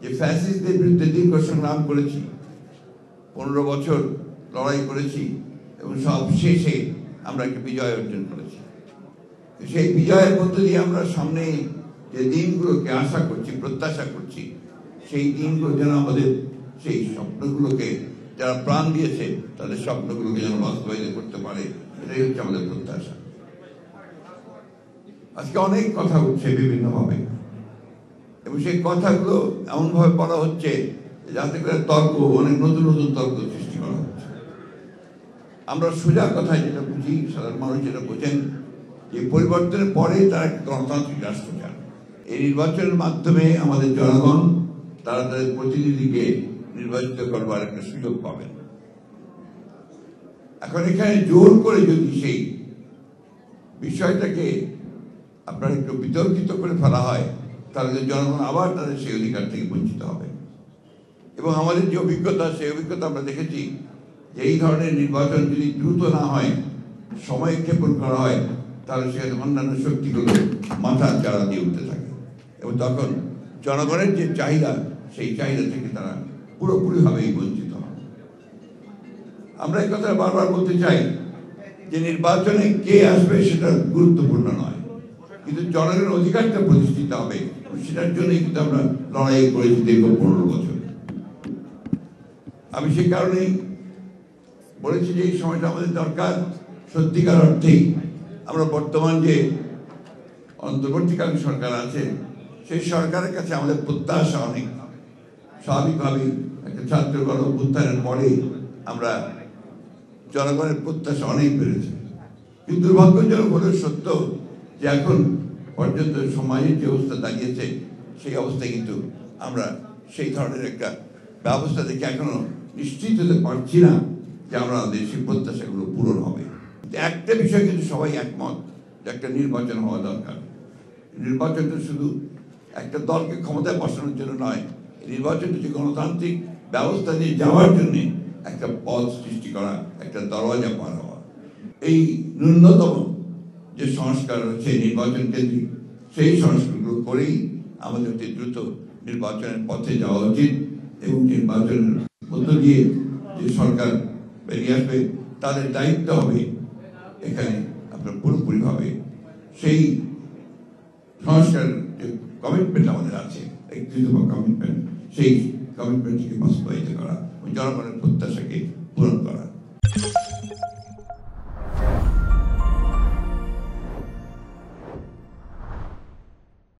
যে ফ্যাসিস্টদের বিরুদ্ধে দীর্ঘ সংগ্রাম করেছি, 15 বছর লড়াই করেছি এবং সব শেষে আমরা একটা বিজয় অর্জন করেছি। সেই বিজয়ের মধ্য দিয়ে আমরা সামনে যে দিনগুলোকে আশা করছি, প্রত্যাশা করছি, সেই দিনগুলো যেন আমাদের সেই স্বপ্নগুলোকে যারা প্রাণ দিয়েছে তাদের স্বপ্নগুলোকে যেন বাস্তবায়িত করতে পারে, এটাই হচ্ছে আমাদের প্রত্যাশা। আজকে অনেক কথা উঠছে বিভিন্নভাবে এবং সেই কথাগুলো এমনভাবে বলা হচ্ছে যাতে করে তর্ক, অনেক নতুন নতুন তর্ক সৃষ্টি করা হচ্ছে। আমরা সোজা কথায় যেটা বুঝি, সাধারণ মানুষ যেটা বোঝেন, যে পরিবর্তনের পরে তারা একটা গণতান্ত্রিক রাষ্ট্র চান। এই নির্বাচনের মাধ্যমে আমাদের জনগণ তারা তাদের প্রতিনিধিকে নির্বাচিত করবার একটা সুযোগ পাবেন। এখন এখানে জোর করে যদি সেই বিষয়টাকে আপনার একটু বিতর্কিত করে ফেলা হয়, তাহলে জনগণ আবার তাদের সেই অধিকার থেকে বঞ্চিত হবে। এবং আমাদের যে অভিজ্ঞতা, সেই অভিজ্ঞতা আমরা দেখেছি যে এই ধরনের নির্বাচন যদি দ্রুত না হয়, সময় ক্ষেপণ করা হয়, তাহলে সেখানে অন্যান্য শক্তিগুলো মাথা চাড়া দিয়ে উঠতে থাকে এবং তখন জনগণের যে চাহিদা, সেই চাহিদা থেকে তারা পুরোপুরিভাবেই বঞ্চিত হয়। আমরা এই কথা বারবার বলতে চাই যে নির্বাচনে কে আসবে সেটা গুরুত্বপূর্ণ নয়, কিন্তু জনগণের অধিকারটা প্রতিষ্ঠিত হবে, সেটার জন্যই কিন্তু আমরা লড়াই করেছি দীর্ঘ 15 বছর। আমি সেই কারণেই বলেছি যে এই সময়টা আমাদের দরকার। সত্যিকার অর্থেই আমরা বর্তমান যে অন্তর্বর্তীকালীন সরকার আছে, সেই সরকারের কাছে আমাদের প্রত্যাশা অনেক। স্বাভাবিকভাবেই একটা ছাত্র গণ অভ্যুত্থানের পরে আমরা জনগণের প্রত্যাশা অনেক বেড়েছে, কিন্তু দুর্ভাগ্যজনক হলেও সত্য যে এখন পর্যন্ত সমাজের যে অবস্থা দাঁড়িয়েছে, সেই অবস্থায় কিন্তু আমরা সেই ধরনের একটা ব্যবস্থা দেখে এখনো নিশ্চিত হতে পারছি না যে আমরা আমাদের সেই প্রত্যাশাগুলো পূরণ হবে। একটা বিষয় কিন্তু সবাই একমত যে একটা নির্বাচন হওয়া দরকার। নির্বাচনটা শুধু একটা দলকে ক্ষমতায় বসানোর জন্য নয়, নির্বাচনটা হচ্ছে গণতান্ত্রিক ব্যবস্থা নিয়ে যাওয়ার জন্য একটা পথ সৃষ্টি করা, একটা দরওয়াজা পার হওয়া। এই ন্যূনতম যে সংস্কার হচ্ছে নির্বাচন কেন্দ্রিক, সেই সংস্কারগুলো করেই আমাদের অতি দ্রুত নির্বাচনের পথে যাওয়া উচিত এবং নির্বাচনের মধ্য দিয়ে যে সরকার বেরিয়ে আসবে তাদের দায়িত্ব হবে এখানে আপনার পুরোপুরিভাবে সেই সংস্কার যে কমিটমেন্ট আমাদের আছে, একত্রিত কমিটমেন্ট, সেই কমিটমেন্টকে বাস্তবায়িত করা, জনগণের প্রত্যাশাকে পূরণ করা।